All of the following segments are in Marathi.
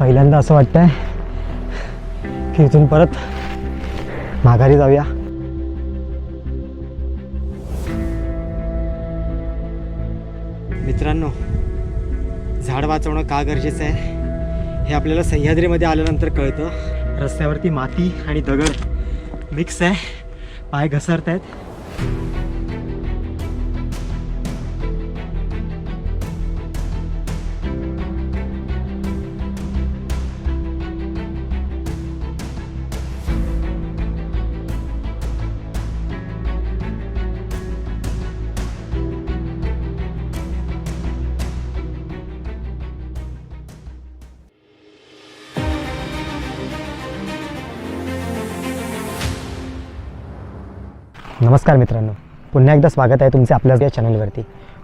पहिल्यांदा असं वाटतंय की इथून परत माघारी जाऊया. मित्रांनो, झाड वाचवणं का गरजेचं आहे हे आपल्याला सह्याद्रीमध्ये आल्यानंतर कळतं. रस्त्यावरती माती आणि दगड मिक्स आहे, पाय घसरत आहेत. नमस्कार मित्रांनो, पुन्हा एकदा स्वागत आहे तुमचे आपल्या या चॅनलवरती.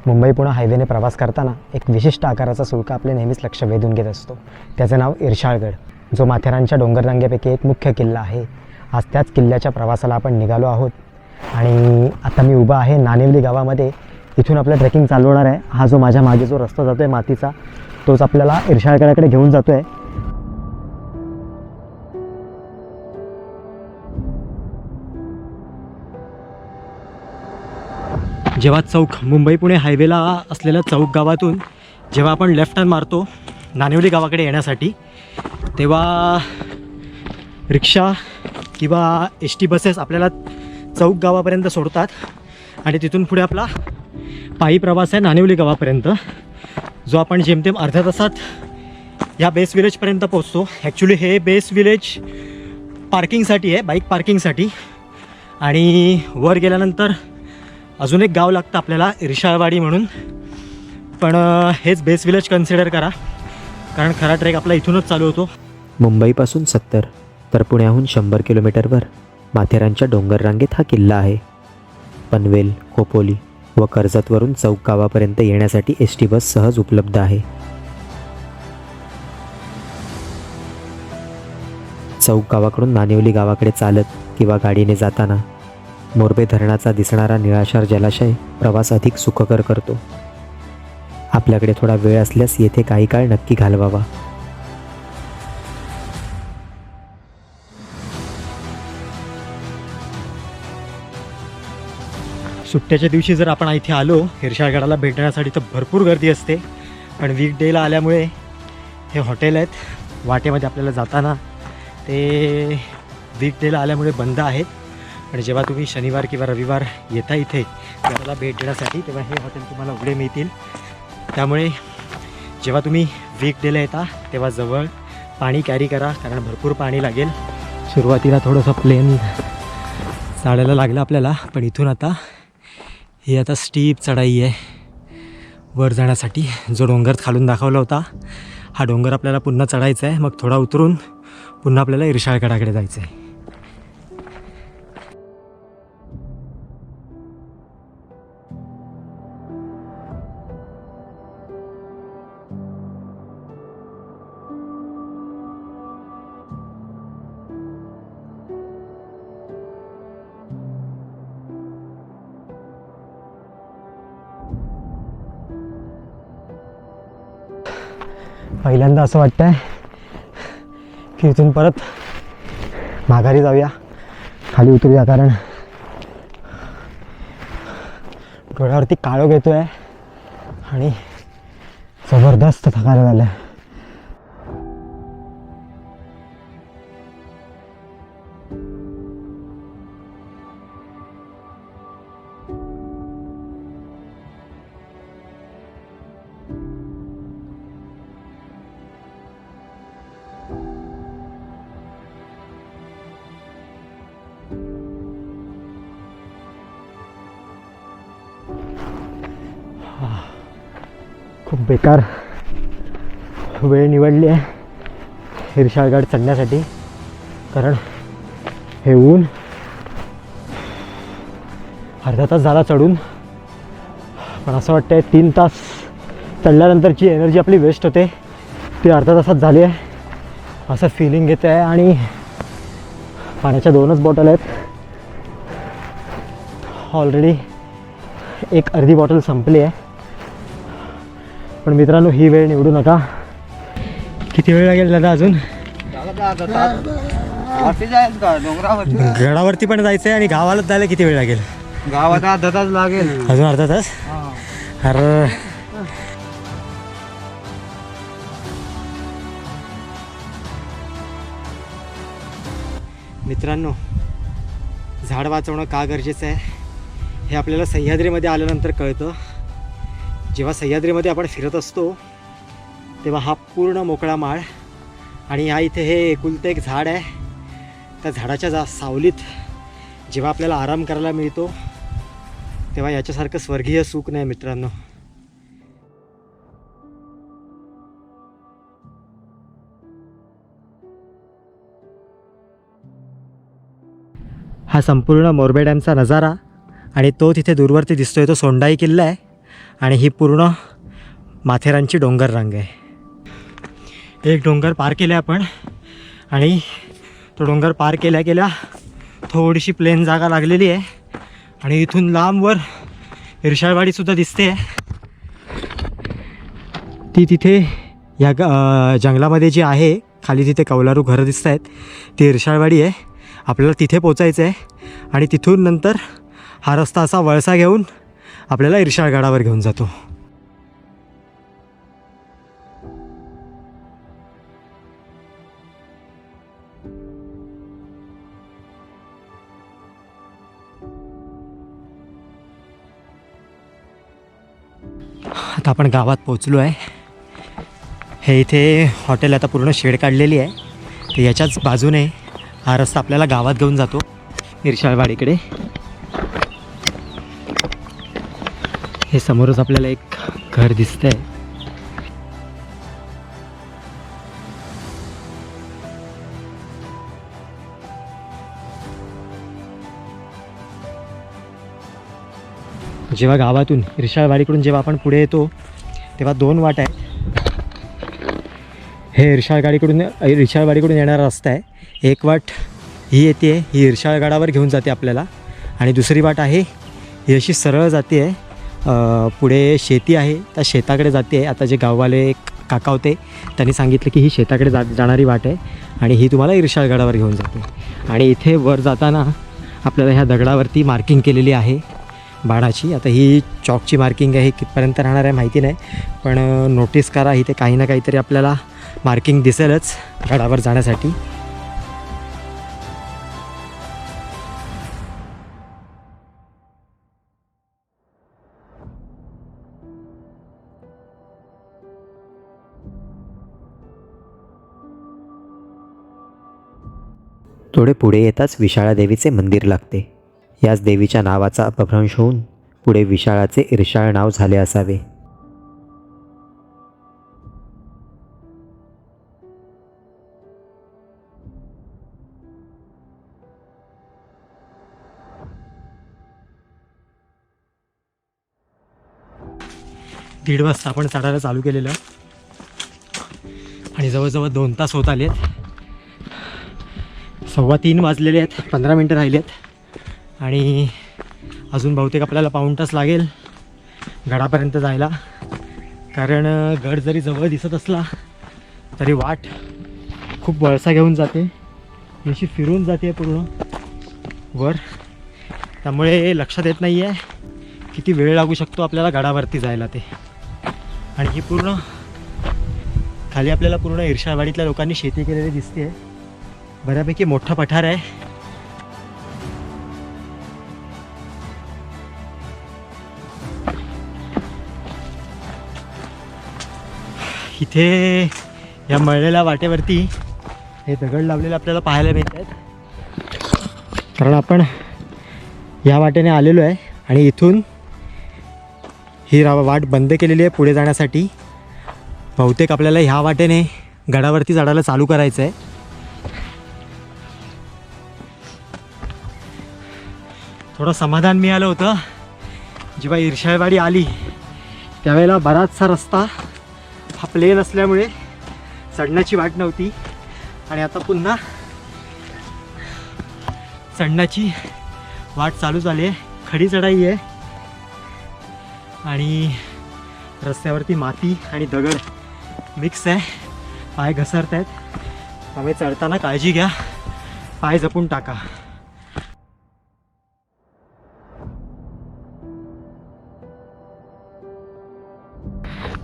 मुंबई पुणे हायवेने प्रवास करताना एक विशिष्ट आकाराचा सुळका आपले नेहमीच लक्ष वेधून घेत असतो. त्याचं नाव इर्शाळगड, जो माथेरानच्या डोंगररांगेपैकी एक मुख्य किल्ला आहे. आज त्याच किल्ल्याच्या प्रवासाला आपण निघालो आहोत आणि आता मी उभा आहे नानिवली गावामध्ये. इथून आपलं ट्रेकिंग चालू होणार आहे. हा जो माझ्या मागे जो रस्ता जातो आहे मातीचा, तोच आपल्याला इर्शाळगडाकडे घेऊन जातो आहे. जेव्हा चौक मुंबई पुणे हायवेला असलेल्या चौक गावातून जेव्हा आपण लेफ्ट टर्न मारतो नानिवली गावाकडे येण्यासाठी, तेव्हा रिक्षा किंवा एस टी बसेस आपल्याला चौक गावापर्यंत सोडतात आणि तिथून पुढे आपला पायी प्रवास आहे नानिवली गावापर्यंत, जो आपण जेमतेम अर्ध्या तासात या बेस विलेजपर्यंत पोहोचतो. ॲक्च्युली हे बेस विलेज पार्किंगसाठी आहे, बाईक पार्किंगसाठी. आणि वर गेल्यानंतर अजून एक गाव लागतं आपल्याला, इर्शाळवाडी म्हणून. पण हेच बेस विलेज कन्सिडर करा, कारण खरा ट्रेक आपला इथूनच चालू होतो. मुंबईपासून 70 तर पुण्याहून 100 किलोमीटरवर माथेरानच्या डोंगररांगेत हा किल्ला आहे. पनवेल, खोपोली व कर्जतवरून चौक गावापर्यंत येण्यासाठी एस टी बस सहज उपलब्ध आहे. चौक गावाकडून नानिवली गावाकडे चालत किंवा गाडीने जाताना मोरबे धरणाचा दिसणारा निळाशार जलाशय प्रवास अधिक सुखकर करतो. आपल्याकडे थोडा वेळ असल्यास येथे काही काळ नक्की घालवावा. सुट्ट्याच्या दिवशी जर आपण इथे आलो इर्शाळगडाला भेट देण्यासाठी तर भरपूर गर्दी असते. पण वीकडेला आल्यामुळे हे हॉटेल आहेत वाटेमध्ये आपल्याला जाताना, ते वीकडेला आल्यामुळे बंद आहेत. आणि जेव्हा तुम्ही शनिवार किंवा रविवार येता इथे त्याला भेट देण्यासाठी, तेव्हा हे हॉटेल तुम्हाला उघडे मिळतील. त्यामुळे जेव्हा तुम्ही वीकडेला येता तेव्हा जवळ पाणी कॅरी करा, कारण भरपूर पाणी लागेल. सुरुवातीला थोडंसं प्लेन चालायला लागलं आपल्याला, पण इथून आता ही आता स्टीप चढाई आहे वर जाण्यासाठी. जो डोंगर खालून दाखवला होता हा डोंगर आपल्याला पुन्हा चढायचा आहे. मग थोडा उतरून पुन्हा आपल्याला इर्शाळगडाकडे जायचं आहे. पहिल्यांदा असं वाटतंय की इथून परत माघारी जाऊया, खाली उतरूया, कारण डोळ्यावरती काळोख येतोय आणि जबरदस्त थकायला झालं. खूप बेकार वेळ निवडली आहे इर्शाळगड चढण्यासाठी, कारण हे ऊन अर्धा तास झाला चढून, पण असं वाटतंय 3 तास चढल्यानंतरची एनर्जी आपली वेस्ट होते ती अर्धा तासात झाली आहे असं फिलिंग येतं आहे. आणि पाण्याच्या 2च बॉटल आहेत, ऑलरेडी एक अर्धी बॉटल संपली आहे. पण मित्रांनो, ही वेळ निवडू नका. किती वेळ लागेल दादा अजून? वरती जाईल का डोंगरावरती? गडावरती पण जायचं आहे आणि गावाला जायला किती वेळ लागेल? गावात अर्धा तास लागेल. अजून अर्धा तास? अरे मित्रांनो, झाड वाचवणं का गरजेचं आहे हे आपल्याला सह्याद्रीमध्ये आल्यानंतर कळतं. जेव्हा सह्याद्रीमध्ये आपण फिरत असतो तेव्हा हा पूर्ण मोकळा माळ आणि ह्या इथे हे एकुलतं एक झाड आहे. त्या झाडाच्या सावलीत जेव्हा आपल्याला आराम करायला मिळतो तेव्हा याच्यासारखं स्वर्गीय सुख नाही मित्रांनो. हा संपूर्ण मोरबे डॅमचा नजारा आणि तो तिथे दूरवरती दिसतोय तो सोंडाई किल्ला आहे आणि ही पूर्ण माथेरानची डोंगर रांग आहे. एक डोंगर पार केला आपण आणि तो डोंगर पार केल्या केल्या थोडीशी प्लेन जागा लागलेली आहे आणि इथून लांबवर इर्शाळवाडीसुद्धा दिसते. ती तिथे या जंगलामध्ये जी आहे खाली तिथे कौलारू घरं दिसत आहेत ती इर्शाळवाडी आहे. आपल्याला तिथे पोचायचं आहे आणि तिथून नंतर हा रस्ता असा वळसा घेऊन आपल्याला इर्शाळगडावर घेऊन जातो. आता आपण गावात पोचलो आहे. हे इथे हॉटेल आता पूर्ण शेड काढलेली आहे तर याच्याच बाजूने हा रस्ता आपल्याला गावात घेऊन जातो इर्शाळवाडीकडे. हे समोरच आपल्याला एक घर दिसतंय. जेव्हा गावातून इर्शाळवाडीकडून जेव्हा आपण पुढे येतो तेव्हा दोन वाट आहेत. हे इर्शाळवाडीकडून येणारा रस्ता आहे. एक वाट ही येते ही इर्शाळगडावर घेऊन जाते आपल्याला आणि दुसरी वाट आहे ही अशी सरळ जाते आहे. पुढे शेती आहे त्या शेताकडे जाते आहे. आता जे गाववाले काका होते त्यांनी सांगितलं की ही शेताकडे जाणारी वाट आहे आणि ही तुम्हाला इर्शाळगडावर घेऊन जाते. आणि इथे वर जाताना आपल्याला ह्या दगडावरती मार्किंग केलेली आहे बाणाची. आता ही चॉकची मार्किंग आहे, कितपर्यंत राहणार आहे माहिती नाही पण नोटीस करा इथे काही ना काहीतरी आपल्याला मार्किंग दिसेलच गडावर जाण्यासाठी. थोडे पुढे येताच विशाळा देवीचे मंदिर लागते. याच देवीच्या नावाचा अपभ्रंश होऊन पुढे विशाळाचे इर्शाळ नाव झाले असावे. दीड वाजता आपण चढायला चालू केलेलं आणि जवळजवळ 2 तास होत आले आहेत. 2:15 वाजलेले आहेत. 15 मिनटं राहिली आहेत आणि अजून बहुतेक आपल्याला पाऊण तास लागेल गडापर्यंत जायला. कारण गड जरी जवळ दिसत असला तरी वाट खूप वळसा घेऊन जाते, अशी फिरून जाते पूर्ण वर. त्यामुळे लक्षात येत नाही आहे किती वेळ लागू शकतो आपल्याला गडावरती जायला ते. आणि ही पूर्ण खाली आपल्याला पूर्ण इर्शाळवाडीतल्या लोकांनी शेती केलेली दिसते. बऱ्यापैकी मोठा पठार आहे. इथे या मळलेल्या वाटेवरती हे दगड लावलेले आपल्याला पाहायला मिळत आहेत. कारण आपण या वाटेने आलेलो आहे आणि इथून ही वाट बंद केलेली आहे पुढे जाण्यासाठी. बहुतेक आपल्याला ह्या वाटेने गडावरती चढायला चालू करायचं आहे. थोडं समाधान मिळालं होतं जेव्हा इर्शाळवाडी आली त्यावेळेला. बराचसा रस्ता हा प्लेन असल्यामुळे चढण्याची वाट नव्हती आणि आता पुन्हा चढण्याची वाट चालू झाली आहे. खडी चढाई आहे आणि रस्त्यावरती माती आणि दगड मिक्स आहे. पाय घसरत आहेत, त्यामुळे चढताना काळजी घ्या, पाय जपून टाका.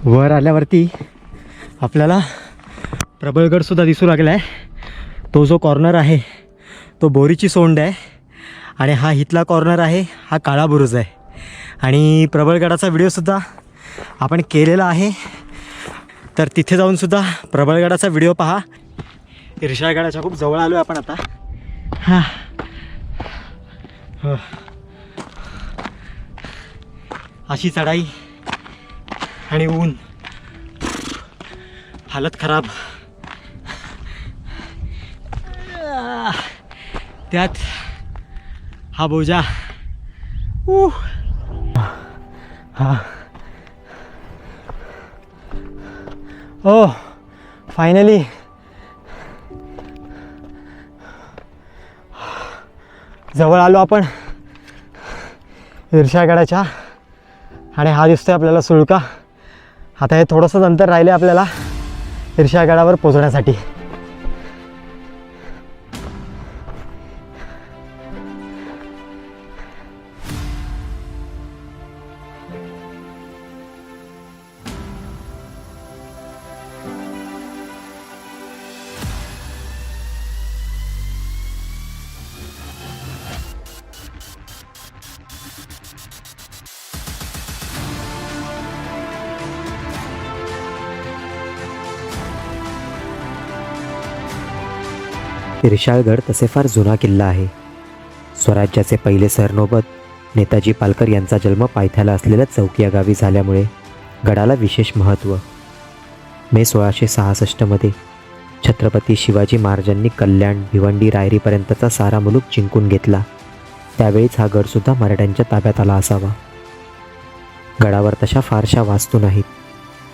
वर आल्यावरती आपल्याला प्रबळगड सुद्धा दिसू लागला आहे. तो जो कॉर्नर आहे तो बोरीची सोंड आहे आणि हा इथला कॉर्नर आहे हा काळा बुरुज आहे. आणि प्रबळगडाचा व्हिडिओसुद्धा आपण केलेला आहे, तर तिथे जाऊनसुद्धा प्रबळगडाचा व्हिडिओ पहा. इर्शाळगडाच्या खूप जवळ आलो आहे आपण आता. हां हो, अशी चढाई आणि ऊन, हालत खराब. त्यात हा बोजा. हा ओ फायनली जवळ आलो आपण इर्शाळगडाच्या. आणि हा दिसतोय आपल्याला सुळका. आता हे थोडंसंच अंतर राहिले आपल्याला इर्शाळगडावर पोहोचण्यासाठी. इर्शाळगड तसे फार जुना किल्ला आहे. स्वराज्याचे पहिले सरनोबत नेताजी पालकर यांचा जन्म पायथ्याला असलेल्या चौकी या गावी झाल्यामुळे गडाला विशेष महत्त्व. मे 1666मध्ये छत्रपती शिवाजी महाराजांनी कल्याण, भिवंडी, रायरीपर्यंतचा सारा मुलूक जिंकून घेतला. त्यावेळीच हा गडसुद्धा मराठ्यांच्या ताब्यात आला असावा. गडावर तशा फारशा वास्तू नाहीत,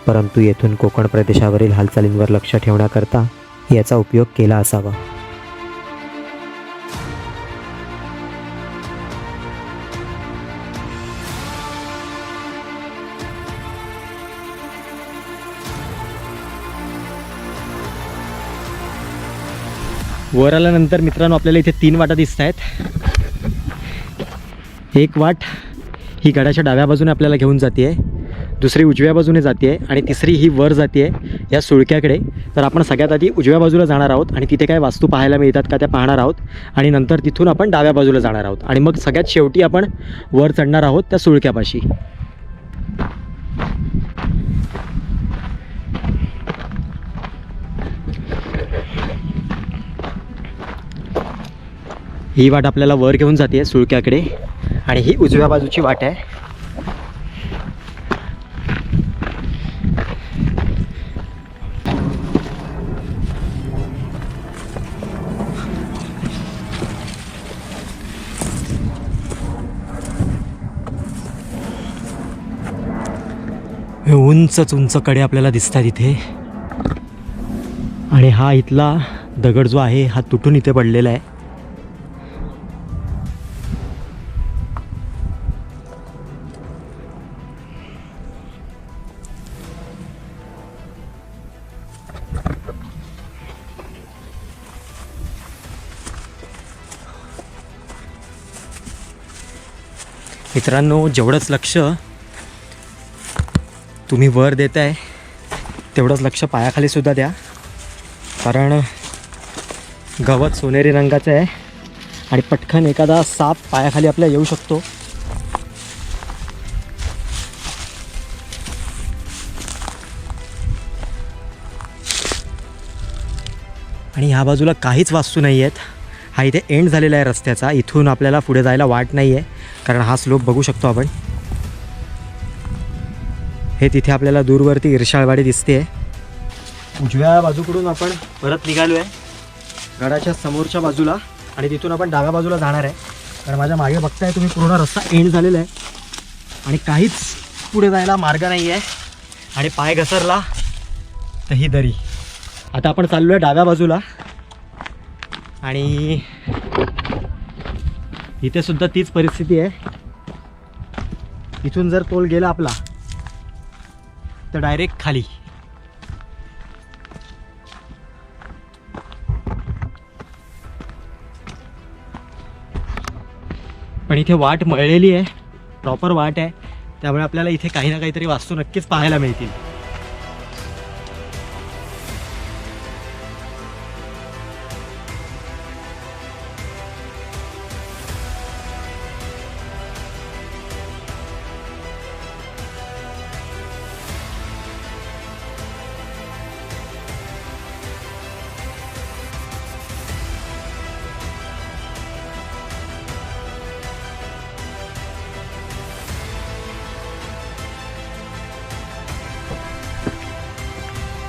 परंतु येथून कोकण प्रदेशावरील हालचालींवर लक्ष ठेवण्याकरता याचा उपयोग केला असावा. वर आल्यानंतर मित्रांनो आपल्याला इथे 3 वाटा दिसत आहेत. एक वाट ही गडाच्या डाव्या बाजूने आपल्याला घेऊन जाते आहे, दुसरी उजव्या बाजूने जाते आहे आणि तिसरी ही वर जाते आहे या सुळक्याकडे. तर आपण सगळ्यात आधी उजव्या बाजूला जाणार आहोत आणि तिथे काय वास्तू पाहायला मिळतात का त्या पाहणार आहोत. आणि नंतर तिथून आपण डाव्या बाजूला जाणार आहोत आणि मग सगळ्यात शेवटी आपण वर चढणार आहोत त्या सुळक्यापाशी. ही वाट आपल्याला वर घेऊन जाते सुळक्याकडे आणि ही उजव्या बाजूची वाट आहे. उंच उंच कडे आपल्याला दिसतात इथे. आणि हा इथला दगड जो आहे हा तुटून इथे पडलेला आहे. मित्रांनो, जेवढंच लक्ष तुम्ही वर देताय तेवढंच लक्ष पायाखाली सुद्धा द्या, कारण गवत सोनेरी रंगाचं आहे आणि पटकन एखादा साप पायाखाली आपल्या येऊ शकतो. आणि ह्या बाजूला काहीच वास्तू नाही आहेत. हा इथे एंड झालेला आहे रस्त्याचा. इथून आपल्याला पुढे जायला वाट नाही आहे, कारण हा स्लोप बघू शकतो आपण. हे तिथे आपल्याला दूरवरती इर्शाळवाडी दिसते. उजव्या बाजूकडून आपण परत निघालो आहे गडाच्या समोरच्या बाजूला आणि तिथून आपण डाव्या बाजूला जाणार आहे. तर माझ्या मागे बघताय तुम्ही, पूर्ण रस्ता एंड झालेला आहे आणि काहीच पुढे जायला मार्ग नाही आहे. आणि पाय घसरला तर ही दरी. आता आपण चाललो आहे डाव्या बाजूला आणि इथे सुद्धा तीच परिस्थिती आहे. इथून जर तोल गेला आपला तर डायरेक्ट खाली. पण इथे वाट मळलेली आहे, प्रॉपर वाट आहे, त्यामुळे आपल्याला इथे काही ना काहीतरी वास्तू नक्कीच पाहायला मिळतील.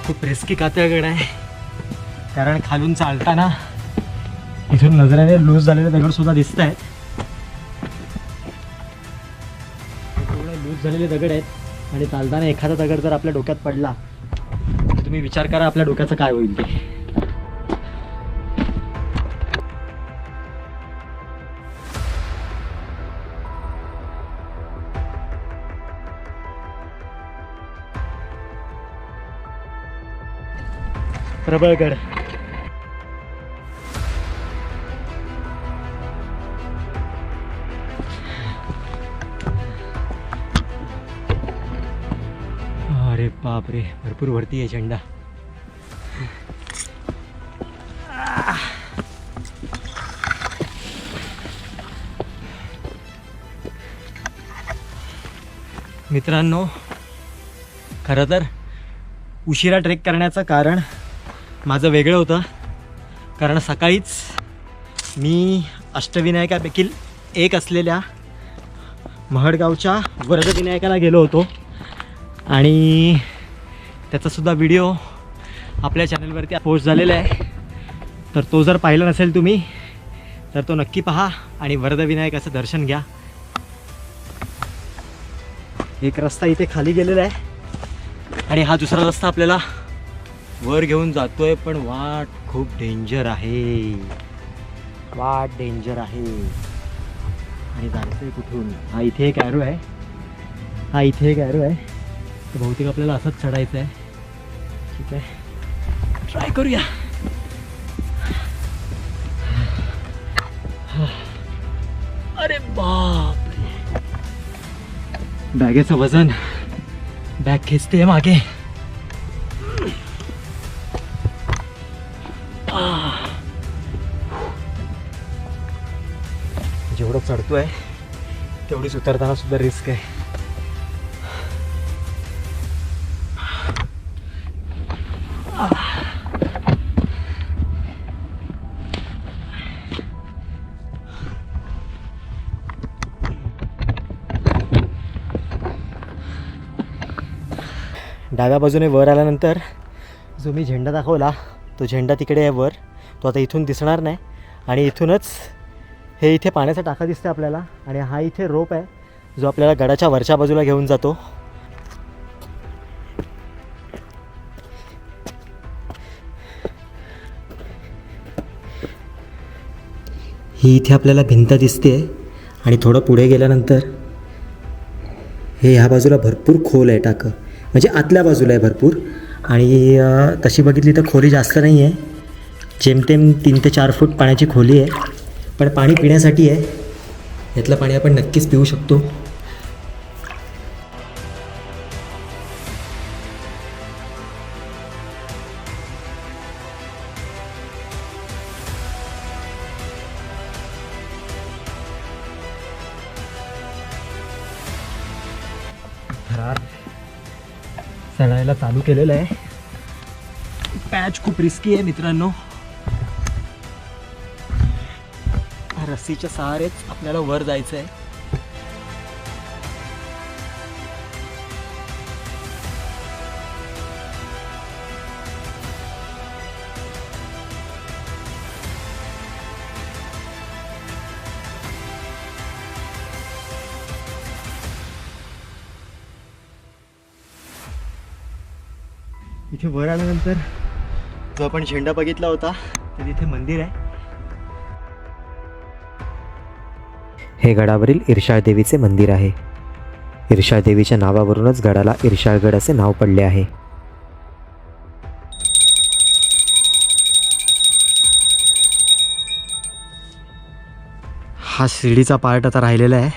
खूप रिस्की कातळगड आहे, कारण खालून चालताना इथून नजरेने लूज झालेले दगड सुद्धा दिसत आहेत. पूर्ण लूज झालेले दगड आहेत आणि चालताना एखादा दगड जर आपल्या डोक्यात पडला तर तुम्ही विचार करा आपल्या डोक्याचं काय होईल ते. प्रबळगड. अरे बापरे, भरपूर वरती आहे झेंडा. मित्रांनो, खरं तर उशिरा ट्रेक करण्याचं कारण माझं वेगळं होतं, कारण सकाळीच मी अष्टविनायकापैकी एक असलेल्या महडगावच्या वरदविनायकाला गेलो होतो आणि त्याचासुद्धा व्हिडिओ आपल्या चॅनलवरती पोस्ट झालेला आहे. तर तो जर पाहिला नसेल तुम्ही तर तो नक्की पहा आणि वरदविनायकाचं दर्शन घ्या. एक रस्ता इथे खाली गेलेला आहे आणि हा दुसरा रस्ता आपल्याला वर घेऊन जातोय, पण वाट खूप डेंजर आहे, वाट डेंजर आहे. आणि जायचंय कुठून? हा इथे एक ॲरो आहे, हा इथे एक ॲरो आहे, तर बहुतेक आपल्याला असंच चढायचं आहे. ठीक आहे, ट्राय करूया. अरे बापरे, बॅगेचं वजन बॅग खेचते मागे. जेवढं चढतोय तेवढीच उतरताना सुद्धा रिस्क आहे. डाव्या बाजूने वर आल्यानंतर जो मी झेंडा दाखवला तो झेंडा तिकडे आहे वर, तो आता इथून दिसणार नाही. आणि इथूनच हे इथे पाण्याचा टाका दिसते आपल्याला आणि हा इथे रोप आहे जो आपल्याला गडाच्या वरच्या बाजूला घेऊन जातो. ही इथे आपल्याला भिंत दिसते आणि थोडं पुढे गेल्यानंतर हे ह्या बाजूला भरपूर खोल आहे टाकं, म्हणजे आतल्या बाजूला आहे भरपूर. आणि तशी बघितली तर खोली जास्त नाही आहे, जेमतेम 3 ते 4 फूट पाण्याची खोली आहे, पण पाणी पिण्यासाठी आहे. यातलं पाणी आपण नक्कीच पिऊ शकतो. थरार चढायला चालू केलेलं आहे. पॅच खूप रिस्की आहे मित्रांनो. रस्सीच्या सहारेच आपल्याला वर जायचं आहे. इथे वर आल्यानंतर जो आपण झेंडा बघितला होता तर तिथे मंदिर आहे. हे गडावरील इर्षाळ देवीचे मंदिर आहे. इर्षाळ देवीच्या नावावरूनच गडाला इर्षाळगड असे नाव पडले आहे. हा शिडीचा पार्ट आता राहिलेला आहे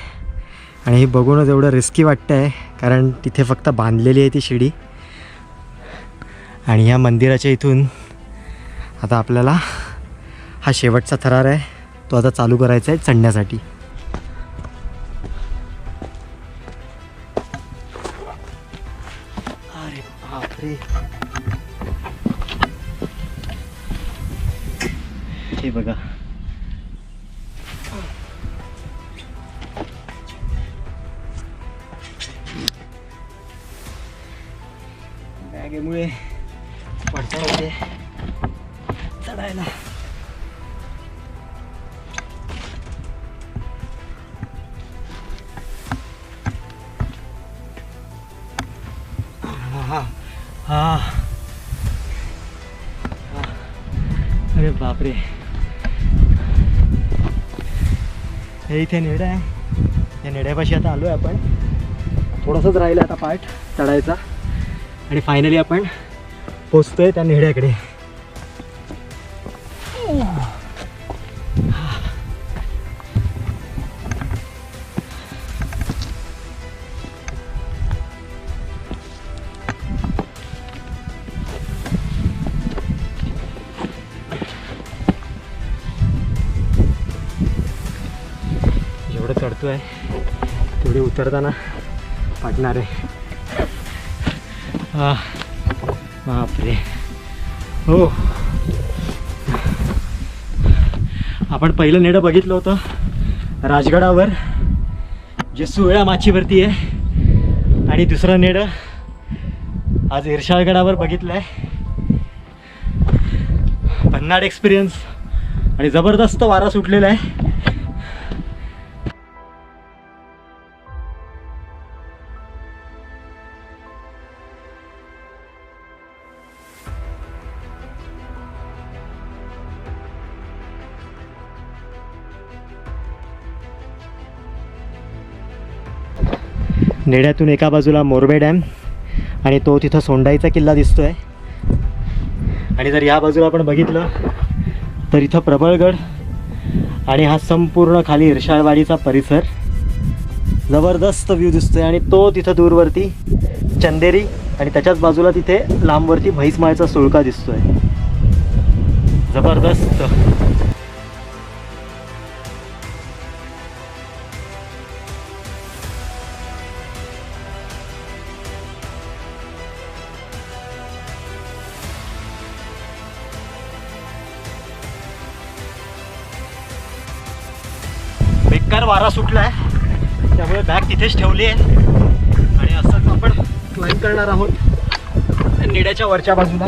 आणि हे बघूनच एवढं रिस्की वाटतं आहे, कारण तिथे फक्त बांधलेली आहे ती शिडी. आणि ह्या मंदिराच्या इथून आता आपल्याला हा शेवटचा थरार आहे, तो आता चालू करायचा आहे चढण्यासाठी. अरे बापरे, हे बघा. बॅगेमुळे पडता येते चढायला. हा, अरे बापरे. हे इथे नेडा आहे, या नेड्यापाशी आता आलो आहे आपण. थोडंसंच राहिलं आता पार्ट चढायचा आणि फायनली आपण पोचतोय त्या नेड्याकडे. जेवढं चढतोय तेवढे उतरताना वाटणार आहे. बापरे. हो, आपण पहिलं नेडं बघितलं होतं राजगडावर, जे सुवेळा माचीवरती आहे. आणि दुसरं नेडं आज इरशाळगडावर बघितलं आहे. भन्नाट एक्सपिरियन्स आणि जबरदस्त वारा सुटलेला आहे. नेड्यातून एका बाजूला मोरबे डॅम आणि तो तिथं सोंडाईचा किल्ला दिसतोय. आणि जर या बाजूला आपण बघितलं तर इथं प्रबळगड आणि हा संपूर्ण खाली इरशाळवाडीचा परिसर. जबरदस्त व्ह्यू दिसतोय. आणि तो तिथं दूरवरती चंदेरी आणि त्याच्याच बाजूला तिथे लांबवरती म्हैसमाळचा सुळका दिसतोय. जबरदस्त. बेकार वारा सुटला आहे, त्यामुळे बॅग तिथेच ठेवली आहे आणि असंच आपण क्लाइंब करणार आहोत नेड्याच्या वरच्या बाजूला.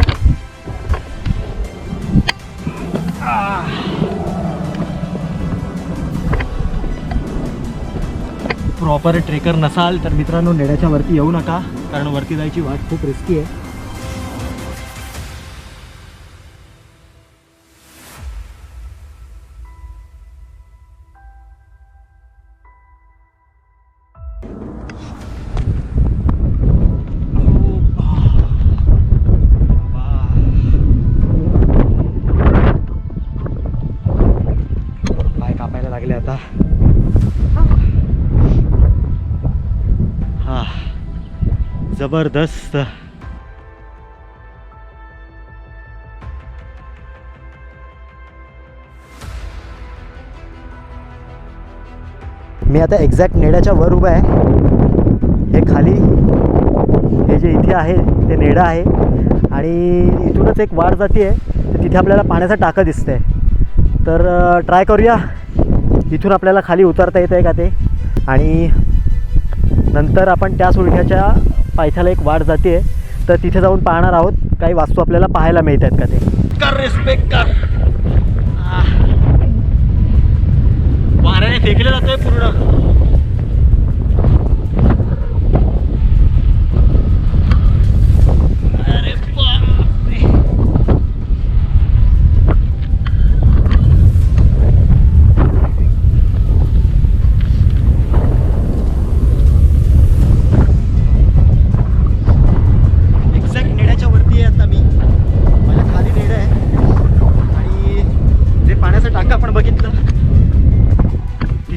प्रॉपर ट्रेकर नसाल तर मित्रांनो नेड्याच्या वरती येऊ नका, कारण वरती जायची वाट खूप रिस्की आहे. लागले आता. हा, जबरदस्त. मी आता एक्झॅक्ट नेड्याच्या वर उभा आहे. हे खाली हे जे इथे आहे ते नेडा आहे आणि इथूनच एक वाट जाते आहे, तर तिथे आपल्याला पाण्याचा टाका दिसतंय. तर ट्राय करूया इथून आपल्याला खाली उतरता येतं आहे का ते. आणि नंतर आपण त्या सुळक्याच्या पायथ्याला एक वाट जाते आहे, तर तिथे जाऊन पाहणार आहोत काही वास्तू आपल्याला पाहायला मिळत आहेत का ते. कर रिस्पेक्ट कर. वाऱ्याने फेकले जातोय पूर्ण.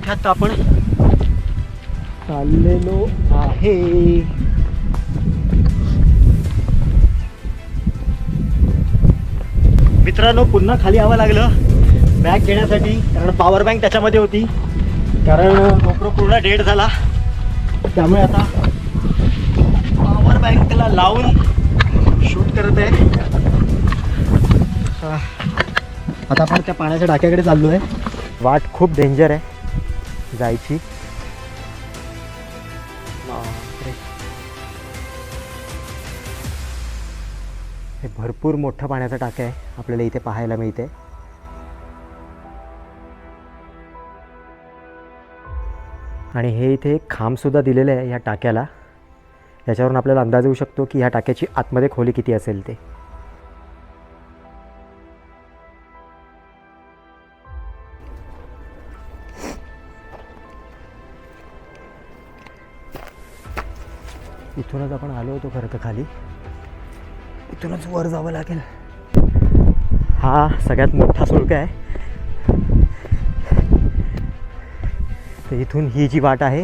इथे आता आपण चाललेलो आहे. मित्रांनो पुन्हा खाली यावं लागलं बॅग घेण्यासाठी, कारण पॉवर बँक त्याच्यामध्ये होती. कारण गोप्रो पूर्ण डेड झाला, त्यामुळे आता पॉवर बँकला लावून शूट करत आहे. आता आपण त्या पाण्याच्या टाक्याकडे चाललो आहे. वाट खूप डेंजर आहे जायची. हे भरपूर मोठा पाण्याचा टाका आहे आपल्याला इथे पाहायला मिळते. आणि हे इथे एक खांबसुद्धा दिलेलं आहे या टाक्याला. याच्यावरून आपल्याला अंदाज येऊ शकतो की ह्या टाक्याची आतमध्ये खोली किती असेल ते. इथूनच आपण आलो होतो खरं तर खाली, इथूनच वर जावं लागेल. हा सगळ्यात मोठा सुळका आहे. तर इथून ही जी वाट आहे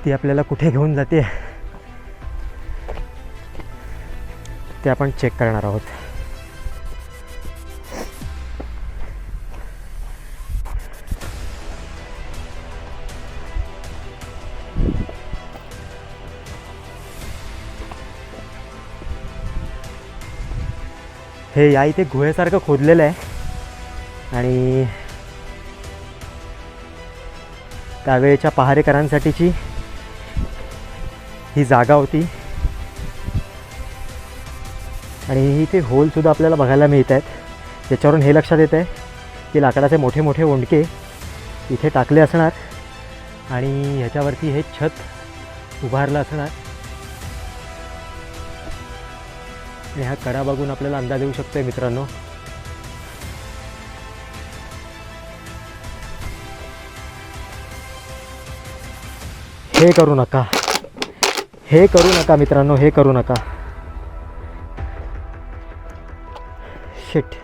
ती आपल्याला कुठे घेऊन जाते ते आपण चेक करणार आहोत. हे या इथे गुहेसारखं खोदलेलं आहे आणि त्यावेळेच्या पहारेकरांसाठीची ही जागा होती. आणि इथे होलसुद्धा आपल्याला बघायला मिळत आहेत. त्याच्यावरून हे लक्षात येतं आहे की लाकडाचे मोठे मोठे ओंडके इथे टाकले असणार आणि ह्याच्यावरती हे छत उभारलं असणार. आणि हा कडा बघून आपल्याला अंदाज येऊ शकतो मित्रांनो. हे करू नका, हे करू नका मित्रांनो, हे करू नका. शिट.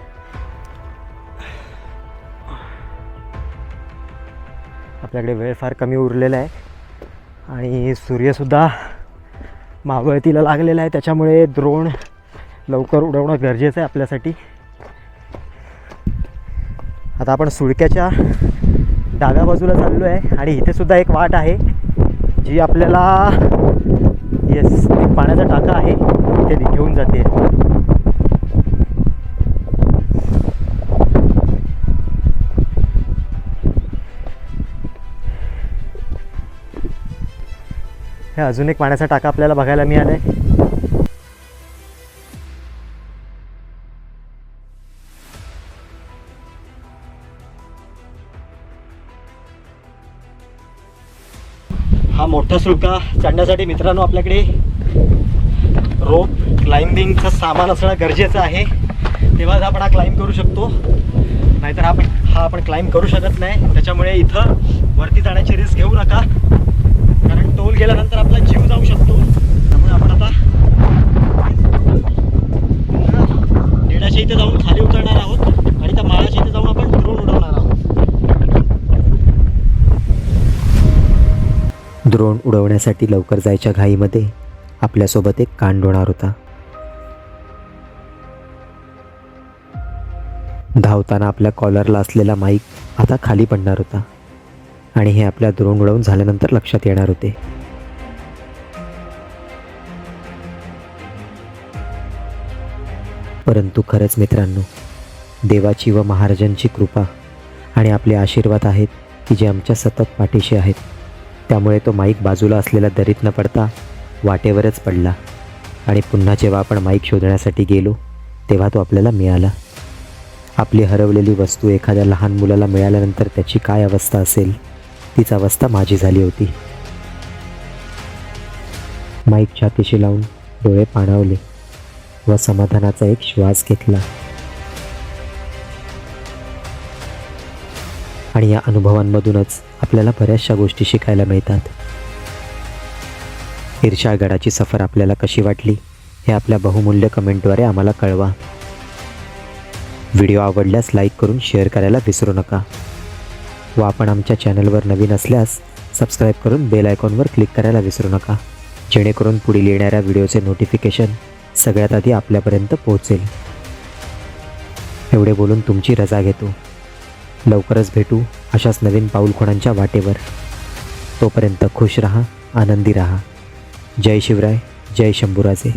आपल्याकडे वेळ फार कमी उरलेला आहे आणि सूर्यसुद्धा मावळतीला लागलेला आहे. त्याच्यामुळे ड्रोन लवकर उडवणं गरजेचं आहे आपल्यासाठी. आता आपण सुळक्याच्या डाव्या बाजूला चाललो आहे आणि इथे सुद्धा एक वाट आहे जी आपल्याला एक पाण्याचा टाका आहे ते घेऊन जाते. हे अजून एक पाण्याचा टाका आपल्याला बघायला मिळाला आहे. हा मोठा सुळका चढण्यासाठी मित्रांनो आपल्याकडे रोप क्लाइम्बिंगचं सामान असणं गरजेचं आहे. तेव्हाच आपण हा क्लाइंब करू शकतो, नाहीतर हा आपण क्लाइंब करू शकत नाही. त्याच्यामुळे इथं वरती जाण्याची रिस्क घेऊ नका, कारण टोल गेल्यानंतर आपला जीव जाऊ शकतो. त्यामुळे आपण आता डेडाच्या इथे जाऊन खाली उतरणार आहोत आणि त्या माळाच्या इथे जाऊन आपण ड्रोन उडवणार आहोत. ड्रोन उडवण्यासाठी लवकर जायच्या घाईमध्ये आपल्यासोबत एक कांड होणार होता. धावताना आपल्या कॉलरला असलेला माईक आता खाली पडणार होता आणि हे आपल्या ड्रोन उडवून झाल्यानंतर लक्षात येणार होते. परंतु खरंच मित्रांनो, देवाची व महाराजांची कृपा आणि आपले आशीर्वाद आहेत की जे आमच्या सतत पाठीशी आहेत. त्यामुळे तो माईक बाजूला असलेल्या दरीत न पडता वाटेवरच पडला आणि पुन्हा जेव्हा आपण माईक शोधण्यासाठी गेलो तेव्हा तो आपल्याला मिळाला. आपली हरवलेली वस्तू एखाद्या लहान मुलाला मिळाल्यानंतर त्याची काय अवस्था असेल तीच अवस्था माझी झाली होती. माईक छातीशी लावून डोळे पाणावले व समाधानाचा एक श्वास घेतला. आणि या अनुभवांमधूनच आपल्याला बऱ्याचशा गोष्टी शिकायला मिळतात. हिरशाळगडाची सफर आपल्याला कशी वाटली हे आपल्या बहुमूल्य कमेंटद्वारे आम्हाला कळवा. व्हिडिओ आवडल्यास लाईक करून शेअर करायला विसरू नका. व आपण आमच्या चॅनलवर नवीन असल्यास सबस्क्राईब करून बेल आयकॉनवर क्लिक करायला विसरू नका, जेणेकरून पुढील येणाऱ्या व्हिडिओचे नोटिफिकेशन सगळ्यात आधी आपल्यापर्यंत पोहोचेल. एवढे बोलून तुमची रजा घेतो. लवकरच भेटू अशाच नवीन पाऊलखुणांच्या वाटेवर. तोपर्यंत खुश रहा, आनंदी रहा. जय शिवराय, जय शंभूराजे.